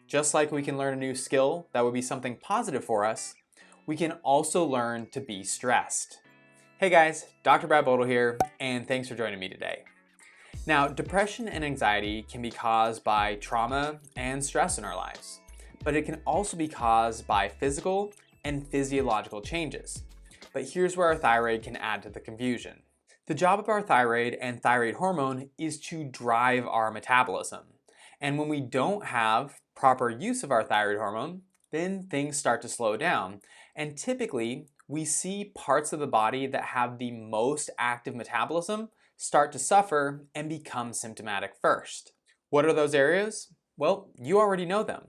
Just like we can learn a new skill that would be something positive for us, we can also learn to be stressed. Hey guys, Dr. Bodle here, and thanks for joining me today. Now, depression and anxiety can be caused by trauma and stress in our lives, but it can also be caused by physical and physiological changes. But here's where our thyroid can add to the confusion. The job of our thyroid and thyroid hormone is to drive our metabolism. And when we don't have proper use of our thyroid hormone, then things start to slow down. And typically, we see parts of the body that have the most active metabolism start to suffer and become symptomatic first. What are those areas? Well, you already know them.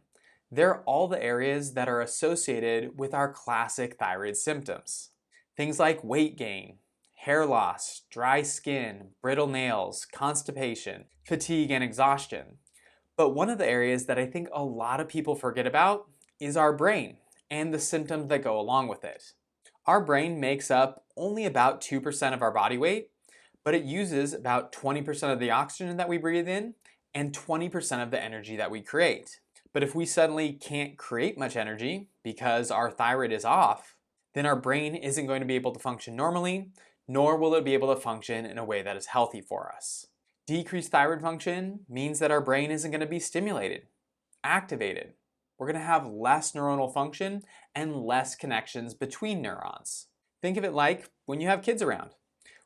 They're all the areas that are associated with our classic thyroid symptoms. Things like weight gain, hair loss, dry skin, brittle nails, constipation, fatigue, and exhaustion. But one of the areas that I think a lot of people forget about is our brain and the symptoms that go along with it. Our brain makes up only about 2% of our body weight, but it uses about 20% of the oxygen that we breathe in and 20% of the energy that we create. But if we suddenly can't create much energy because our thyroid is off, then our brain isn't going to be able to function normally, nor will it be able to function in a way that is healthy for us. Decreased thyroid function means that our brain isn't going to be stimulated, activated. We're going to have less neuronal function and less connections between neurons. Think of it like when you have kids around.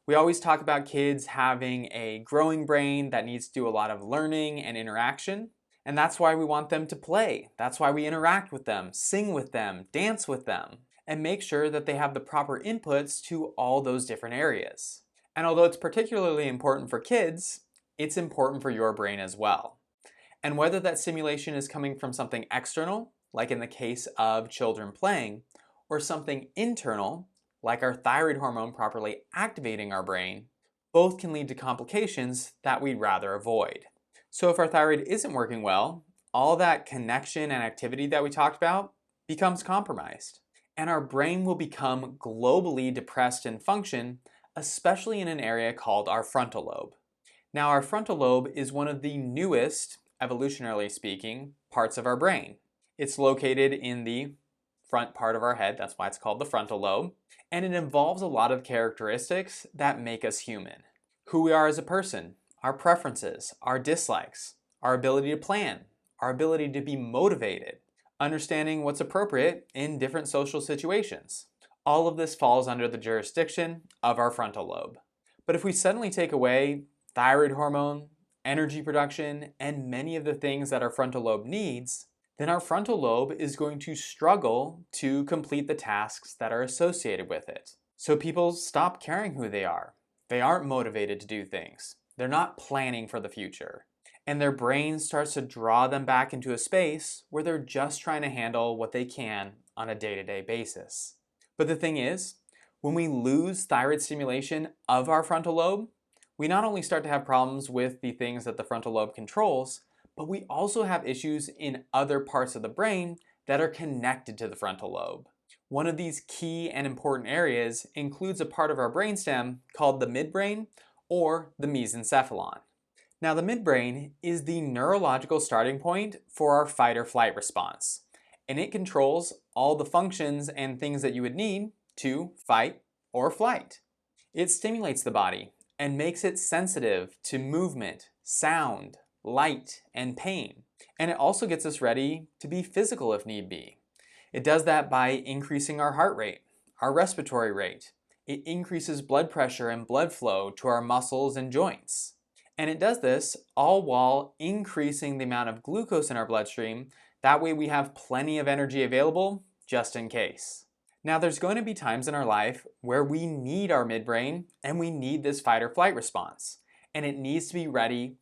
We always talk about kids having a growing brain that needs to do a lot of learning and interaction, and that's why we want them to play. That's why we interact with them, sing with them, dance with them, and make sure that they have the proper inputs to all those different areas. And although it's particularly important for kids, it's important for your brain as well. And whether that stimulation is coming from something external, like in the case of children playing, or something internal, like our thyroid hormone properly activating our brain, both can lead to complications that we'd rather avoid. So if our thyroid isn't working well, all that connection and activity that we talked about becomes compromised. And our brain will become globally depressed in function, especially in an area called our frontal lobe. Now, our frontal lobe is one of the newest, evolutionarily speaking, parts of our brain. It's located in the front part of our head, that's why it's called the frontal lobe, and it involves a lot of characteristics that make us human. Who we are as a person, our preferences, our dislikes, our ability to plan, our ability to be motivated, understanding what's appropriate in different social situations. All of this falls under the jurisdiction of our frontal lobe. But if we suddenly take away thyroid hormone, energy production, and many of the things that our frontal lobe needs, then our frontal lobe is going to struggle to complete the tasks that are associated with it. So people stop caring who they are. They aren't motivated to do things. They're not planning for the future. And their brain starts to draw them back into a space where they're just trying to handle what they can on a day-to-day basis. But the thing is, when we lose thyroid stimulation of our frontal lobe, we not only start to have problems with the things that the frontal lobe controls, but we also have issues in other parts of the brain that are connected to the frontal lobe. One of these key and important areas includes a part of our brainstem called the midbrain or the mesencephalon. Now, the midbrain is the neurological starting point for our fight or flight response, and it controls all the functions and things that you would need to fight or flight. It stimulates the body and makes it sensitive to movement, sound, light, and pain. And it also gets us ready to be physical if need be. It does that by increasing our heart rate, our respiratory rate. It increases blood pressure and blood flow to our muscles and joints. And it does this all while increasing the amount of glucose in our bloodstream. That way we have plenty of energy available just in case. Now, there's going to be times in our life where we need our midbrain and we need this fight or flight response. And it needs to be ready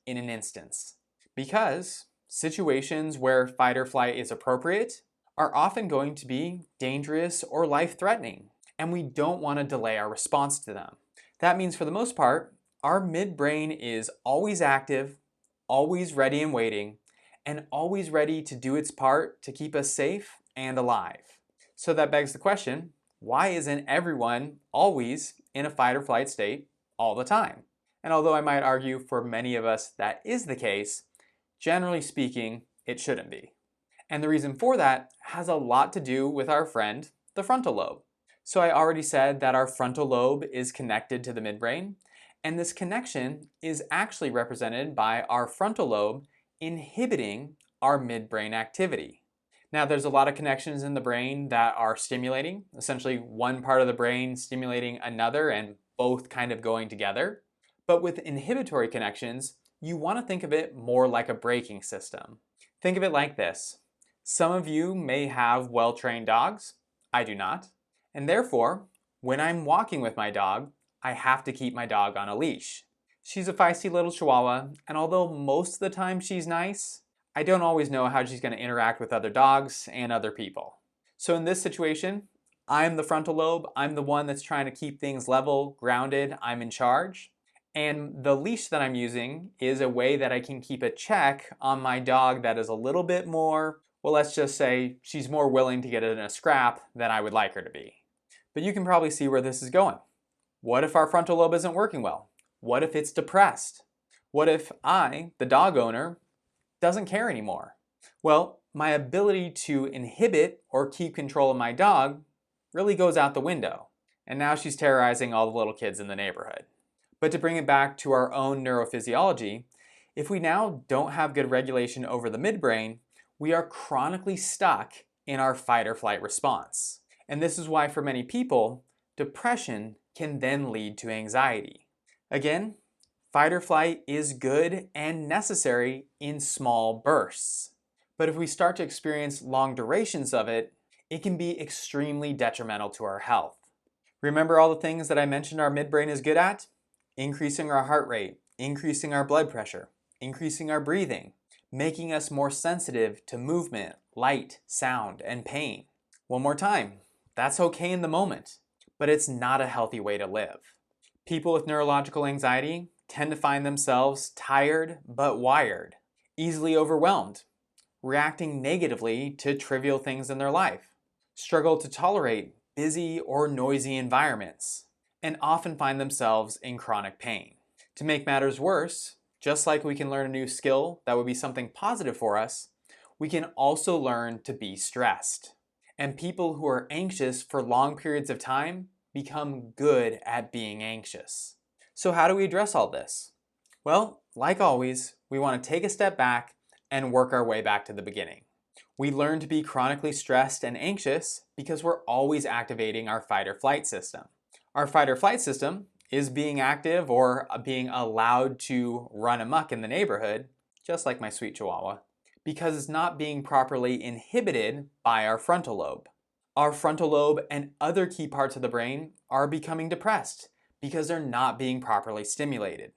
in an instance. Because situations where fight or flight is appropriate are often going to be dangerous or life-threatening. And we don't want to delay our response to them. That means for the most part, our midbrain is always active, always ready and waiting, and always ready to do its part to keep us safe and alive. So that begs the question, why isn't everyone always in a fight or flight state all the time? And although I might argue for many of us that is the case, generally speaking, it shouldn't be. And the reason for that has a lot to do with our friend, the frontal lobe. So I already said that our frontal lobe is connected to the midbrain, and this connection is actually represented by our frontal lobe inhibiting our midbrain activity. Now, there's a lot of connections in the brain that are stimulating, essentially one part of the brain stimulating another and both kind of going together. But with inhibitory connections, you want to think of it more like a braking system. Think of it like this. Some of you may have well-trained dogs. I do not. And therefore, when I'm walking with my dog, I have to keep my dog on a leash. She's a feisty little chihuahua, and although most of the time she's nice, I don't always know how she's going to interact with other dogs and other people. So in this situation, I'm the frontal lobe. I'm the one that's trying to keep things level, grounded. I'm in charge. And the leash that I'm using is a way that I can keep a check on my dog that is a little bit more, well, let's just say she's more willing to get in a scrap than I would like her to be. But you can probably see where this is going. What if our frontal lobe isn't working well? What if it's depressed? What if I, the dog owner, doesn't care anymore? Well, my ability to inhibit or keep control of my dog really goes out the window. And now she's terrorizing all the little kids in the neighborhood. But to bring it back to our own neurophysiology, if we now don't have good regulation over the midbrain, we are chronically stuck in our fight or flight response. And this is why for many people, depression can then lead to anxiety. Again, fight or flight is good and necessary in small bursts. But if we start to experience long durations of it, it can be extremely detrimental to our health. Remember all the things that I mentioned our midbrain is good at? Increasing our heart rate, increasing our blood pressure, increasing our breathing, making us more sensitive to movement, light, sound, and pain. One more time, that's okay in the moment, but it's not a healthy way to live. People with neurological anxiety tend to find themselves tired but wired, easily overwhelmed, reacting negatively to trivial things in their life, struggle to tolerate busy or noisy environments, and often find themselves in chronic pain. To make matters worse, just like we can learn a new skill that would be something positive for us, we can also learn to be stressed. And people who are anxious for long periods of time become good at being anxious. So how do we address all this? Well, like always, we want to take a step back and work our way back to the beginning. We learn to be chronically stressed and anxious because we're always activating our fight or flight system. Our fight or flight system is being active or being allowed to run amok in the neighborhood, just like my sweet chihuahua, because it's not being properly inhibited by our frontal lobe. Our frontal lobe and other key parts of the brain are becoming depressed because they're not being properly stimulated.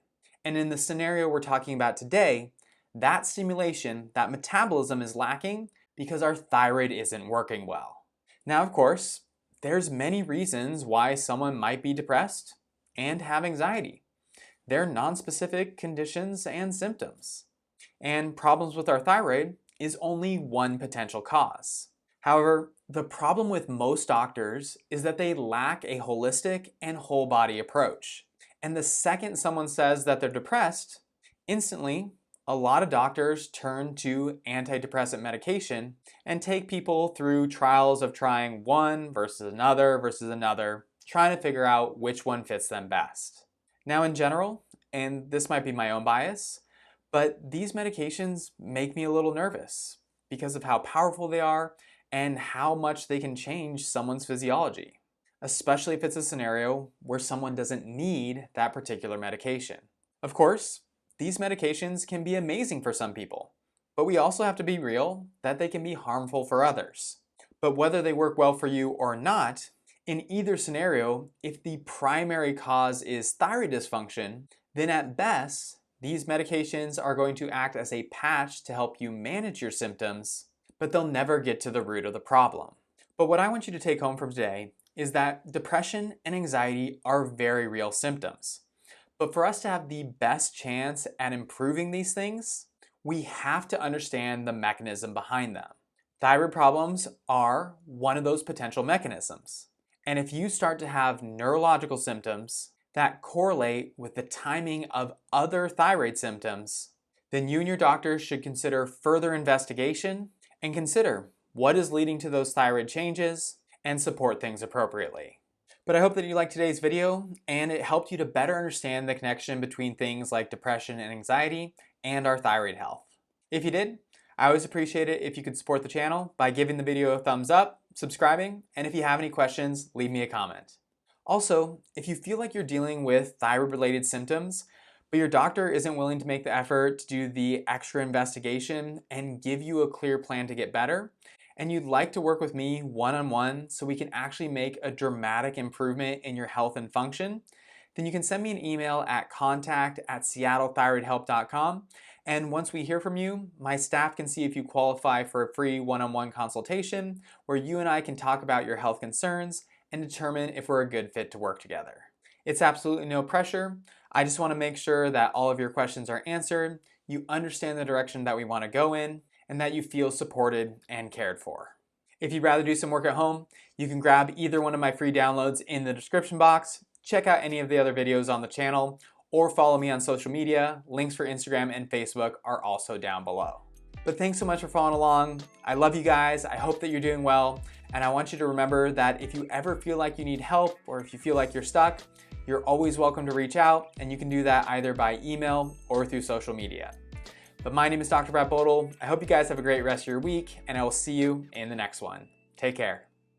And in the scenario we're talking about today, that stimulation, that metabolism is lacking because our thyroid isn't working well. Now, of course, there's many reasons why someone might be depressed and have anxiety. They're nonspecific conditions and symptoms. And problems with our thyroid is only one potential cause. However, the problem with most doctors is that they lack a holistic and whole body approach. And the second someone says that they're depressed, instantly, a lot of doctors turn to antidepressant medication and take people through trials of trying one versus another, trying to figure out which one fits them best. Now in general, and this might be my own bias, but these medications make me a little nervous because of how powerful they are and how much they can change someone's physiology, especially if it's a scenario where someone doesn't need that particular medication. Of course, these medications can be amazing for some people, but we also have to be real that they can be harmful for others. But whether they work well for you or not, in either scenario, if the primary cause is thyroid dysfunction, then at best, these medications are going to act as a patch to help you manage your symptoms, but they'll never get to the root of the problem. But what I want you to take home from today is that depression and anxiety are very real symptoms. But for us to have the best chance at improving these things, we have to understand the mechanism behind them. Thyroid problems are one of those potential mechanisms. And if you start to have neurological symptoms that correlate with the timing of other thyroid symptoms, then you and your doctor should consider further investigation and consider what is leading to those thyroid changes and support things appropriately. But I hope that you liked today's video and it helped you to better understand the connection between things like depression and anxiety and our thyroid health. If you did, I always appreciate it if you could support the channel by giving the video a thumbs up, subscribing, and if you have any questions, leave me a comment. Also, if you feel like you're dealing with thyroid-related symptoms, but your doctor isn't willing to make the effort to do the extra investigation and give you a clear plan to get better, and you'd like to work with me one-on-one so we can actually make a dramatic improvement in your health and function, then you can send me an email at contact@seattlethyroidhelp.com. And once we hear from you, my staff can see if you qualify for a free one-on-one consultation where you and I can talk about your health concerns and determine if we're a good fit to work together. It's absolutely no pressure. I just want to make sure that all of your questions are answered, you understand the direction that we want to go in, and that you feel supported and cared for. If you'd rather do some work at home, you can grab either one of my free downloads in the description box, check out any of the other videos on the channel, or follow me on social media. Links for Instagram and Facebook are also down below. But thanks so much for following along. I love you guys. I hope that you're doing well. And I want you to remember that if you ever feel like you need help or if you feel like you're stuck, you're always welcome to reach out, and you can do that either by email or through social media. But my name is Dr. Bodle. I hope you guys have a great rest of your week, and I will see you in the next one. Take care.